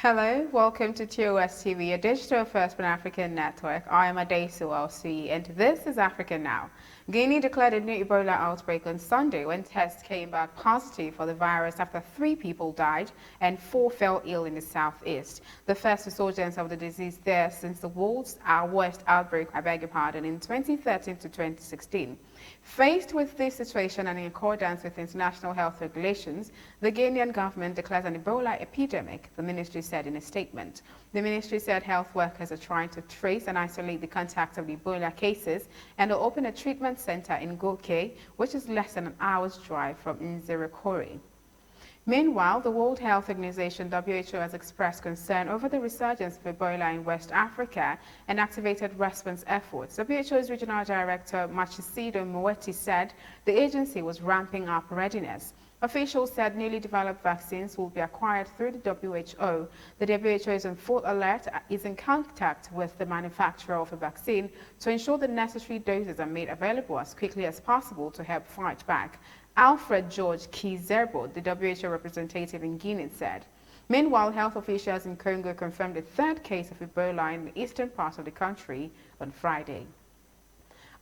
Hello, welcome to TOS TV, a digital first Pan-African network. I am Adesu LC, and this is Africa Now. Guinea declared a new Ebola outbreak on Sunday when tests came back positive for the virus after 3 people died and 4 fell ill in the southeast. The first resurgence of the disease there since the world's worst outbreak, in 2013 to 2016. Faced with this situation and in accordance with international health regulations, the Guinean government declares an Ebola epidemic, the ministry said in a statement. The ministry said health workers are trying to trace and isolate the contacts of the Ebola cases and will open a treatment center in Goke, which is less than an hour's drive from Nzerikore. Meanwhile, the World Health Organization (WHO) has expressed concern over the resurgence of Ebola in West Africa and activated response efforts. WHO's Regional Director Matshidiso Moeti said the agency was ramping up readiness. Officials said newly developed vaccines will be acquired through the WHO. The WHO is on full alert, is in contact with the manufacturer of a vaccine to ensure the necessary doses are made available as quickly as possible to help fight back. Alfred George Kizerbo, the WHO representative in Guinea, said. Meanwhile, health officials in Congo confirmed a 3rd case of Ebola in the eastern part of the country on Friday.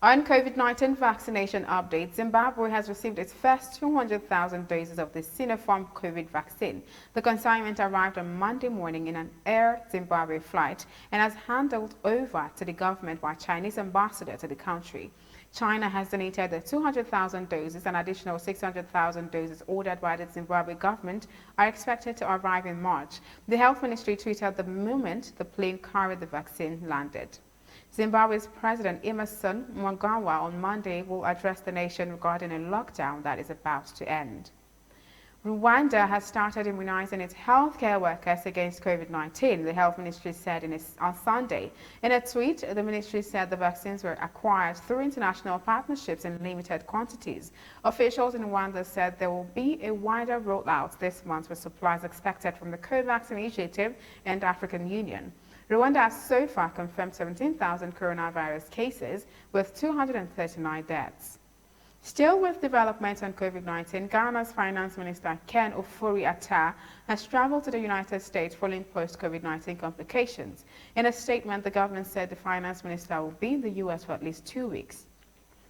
On COVID-19 vaccination update, Zimbabwe has received its first 200,000 doses of the Sinopharm COVID vaccine. The consignment arrived on Monday morning in an Air Zimbabwe flight and has handed over to the government by Chinese ambassador to the country. China has donated the 200,000 doses. An additional 600,000 doses ordered by the Zimbabwe government are expected to arrive in March. The health ministry tweeted the moment the plane carried the vaccine landed. Zimbabwe's President Emmerson Mnangagwa on Monday will address the nation regarding a lockdown that is about to end. Rwanda has started immunizing its healthcare workers against COVID-19, the health ministry said on Sunday. In a tweet, the ministry said the vaccines were acquired through international partnerships in limited quantities. Officials in Rwanda said there will be a wider rollout this month with supplies expected from the COVAX initiative and African Union. Rwanda has so far confirmed 17,000 coronavirus cases with 239 deaths. Still with developments on COVID-19, Ghana's Finance Minister Ken Ofori-Atta has traveled to the United States following post-COVID-19 complications. In a statement, the government said the Finance Minister will be in the U.S. for at least 2 weeks.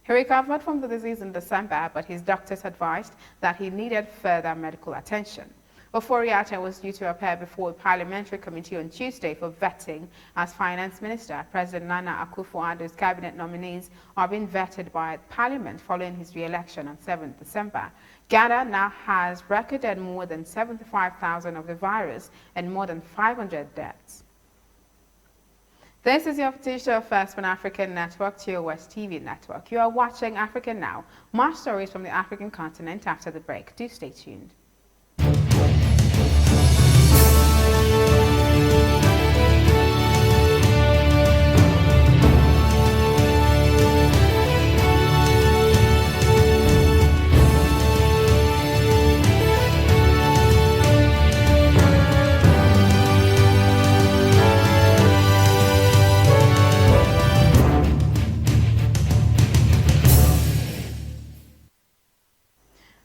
He recovered from the disease in December, but his doctors advised that he needed further medical attention. Ofori-Atta was due to appear before a parliamentary committee on Tuesday for vetting as finance minister. President Nana Akufo-Addo's cabinet nominees are being vetted by Parliament following his re-election on 7th December. Ghana now has recorded more than 75,000 of the virus and more than 500 deaths. This is your digital first Pan-African network, TOS TV network. You are watching Africa Now. More stories from the African continent after the break. Do stay tuned.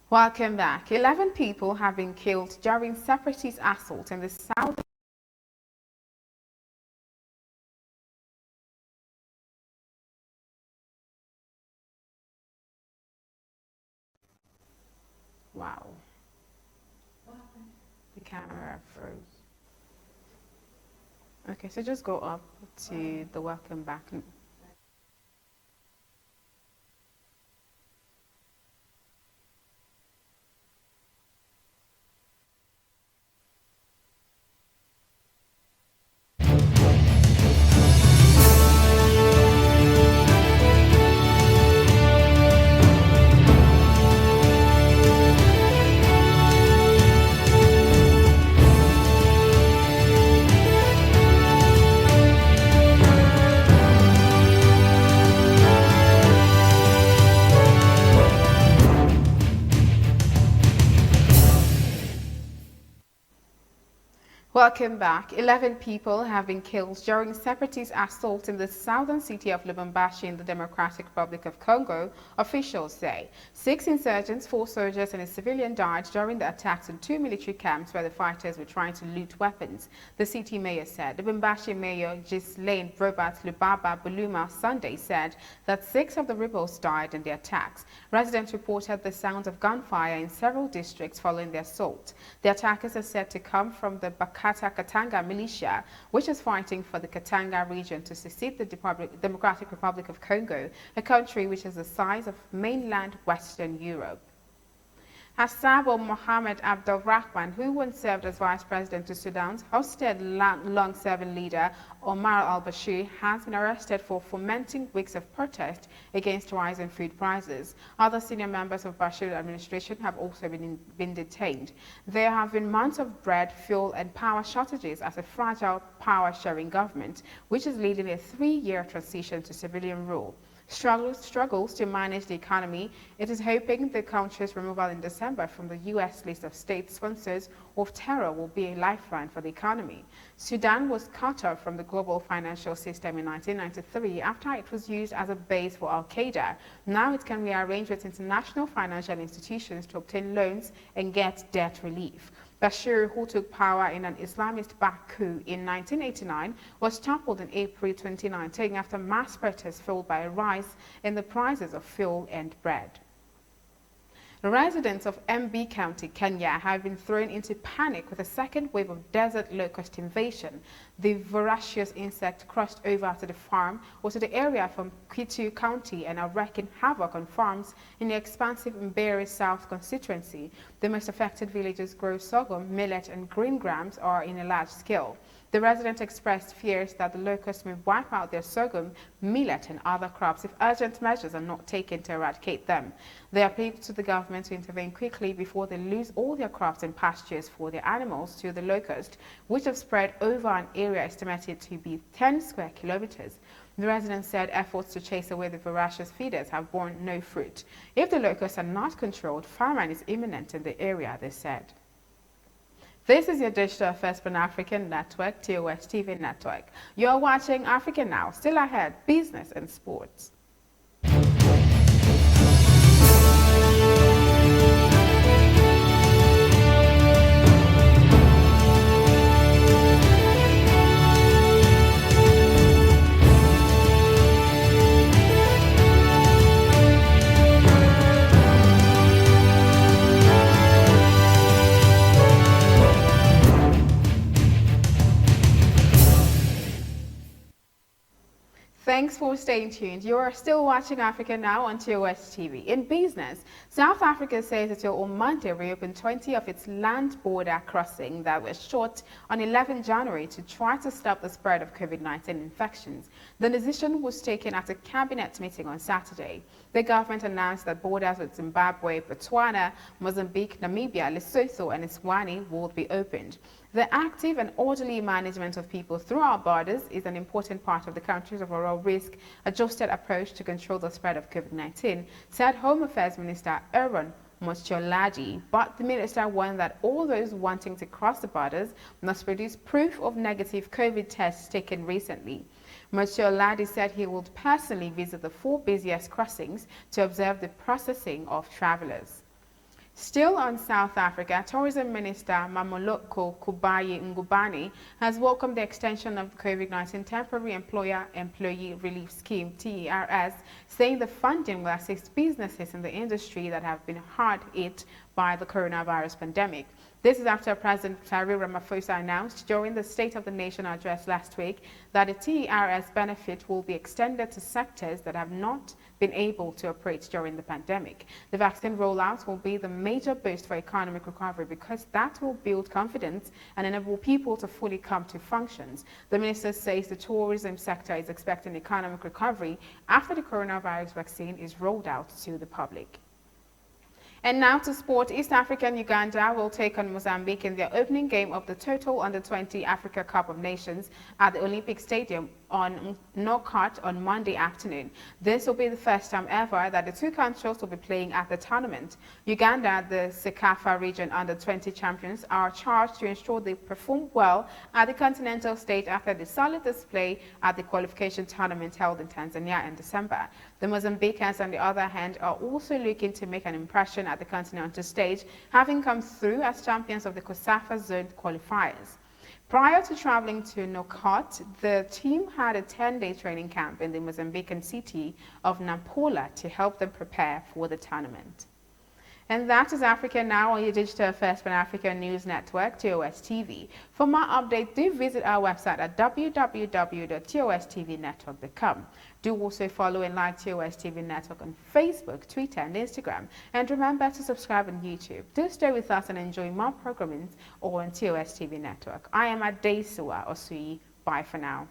Welcome back. 11 people have been killed during separatist assault in the south. Wow. The camera froze. Okay, so just go up to the welcome back. Welcome back. 11 people have been killed during separatist assault in the southern city of Lubumbashi in the Democratic Republic of Congo, officials say. 6 insurgents, 4 soldiers and a civilian died during the attacks on 2 military camps where the fighters were trying to loot weapons, the city mayor said. Lubumbashi Mayor Ghislaine Robert Lubaba Buluma Sunday said that 6 of the rebels died in the attacks. Residents reported the sounds of gunfire in several districts following the assault. The attackers are said to come from the Bakata Katanga militia, which is fighting for the Katanga region to secede the Democratic Republic of Congo, a country which is the size of mainland Western Europe. Hassabo Mohamed Abdel Rahman, who once served as vice president to Sudan's hosted long-serving leader Omar al-Bashir, has been arrested for fomenting weeks of protest against rising food prices. Other senior members of Bashir's administration have also been detained. There have been months of bread, fuel and power shortages as a fragile power-sharing government, which is leading a 3-year transition to civilian rule. Struggles to manage the economy. It is hoping the country's removal in December from the U.S. list of state sponsors of terror will be a lifeline for the economy. Sudan was cut off from the global financial system in 1993 after it was used as a base for Al-Qaeda. Now it can rearrange with international financial institutions to obtain loans and get debt relief. Bashir, who took power in an Islamist-backed coup in 1989, was toppled in April 2019 after mass protests fueled by a rise in the prices of fuel and bread. Residents of MB County, Kenya, have been thrown into panic with a second wave of desert locust invasion. The voracious insect crossed over to the farm or to the area from Kwitu County and are wreaking havoc on farms in the expansive Mbere South constituency. The most affected villages grow sorghum, millet, and green grams are in a large scale. The residents expressed fears that the locusts may wipe out their sorghum, millet and other crops if urgent measures are not taken to eradicate them. They appealed to the government to intervene quickly before they lose all their crops and pastures for their animals to the locusts, which have spread over an area estimated to be 10 square kilometers. The residents said efforts to chase away the voracious feeders have borne no fruit. If the locusts are not controlled, famine is imminent in the area, they said. This is your Digital First Pan-African Network, TOS TV Network. You're watching Africa Now. Still ahead, business and sports. Thanks for staying tuned. You are still watching Africa Now on TOS TV. In business, South Africa says it will on Monday reopen 20 of its land border crossings that were shut on 11 January to try to stop the spread of COVID-19 infections. The decision was taken at a cabinet meeting on Saturday. The government announced that borders with Zimbabwe, Botswana, Mozambique, Namibia, Lesotho and Eswatini will be opened. The active and orderly management of people through our borders is an important part of the country's overall risk-adjusted approach to control the spread of COVID-19, said Home Affairs Minister Aaron Motsoaledi, but the minister warned that all those wanting to cross the borders must produce proof of negative COVID tests taken recently. Motsoaledi said he would personally visit the 4 busiest crossings to observe the processing of travelers. Still on South Africa, Tourism Minister Mamoloko Kubayi Ngubane has welcomed the extension of the COVID-19 Temporary Employer-Employee Relief Scheme, TERS, saying the funding will assist businesses in the industry that have been hard hit by the coronavirus pandemic. This is after President Cyril Ramaphosa announced during the State of the Nation address last week that the TERS benefit will be extended to sectors that have not been able to operate during the pandemic. The vaccine rollout will be the major boost for economic recovery because that will build confidence and enable people to fully come to functions. The minister says the tourism sector is expecting economic recovery after the coronavirus vaccine is rolled out to the public. And now to sport. East African Uganda will take on Mozambique in their opening game of the Total Under-20 Africa Cup of Nations at the Olympic Stadium on Knockout on Monday afternoon. This will be the first time ever that the two countries will be playing at the tournament. Uganda, the CECAFA region Under-20 champions, are charged to ensure they perform well at the continental stage after the solid display at the qualification tournament held in Tanzania in December. The Mozambicans, on the other hand, are also looking to make an impression at the continental stage, having come through as champions of the COSAFA zone qualifiers. Prior to traveling to Nouakchott, the team had a 10-day training camp in the Mozambican city of Nampula to help them prepare for the tournament. And that is Africa Now on your digital first Pan-African news network, TOS TV. For more updates, do visit our website at www.tostvnetwork.com. Do also follow and like TOS TV Network on Facebook, Twitter, and Instagram. And remember to subscribe on YouTube. Do stay with us and enjoy more programming on TOS TV Network. I am Adesua Osui. Bye for now.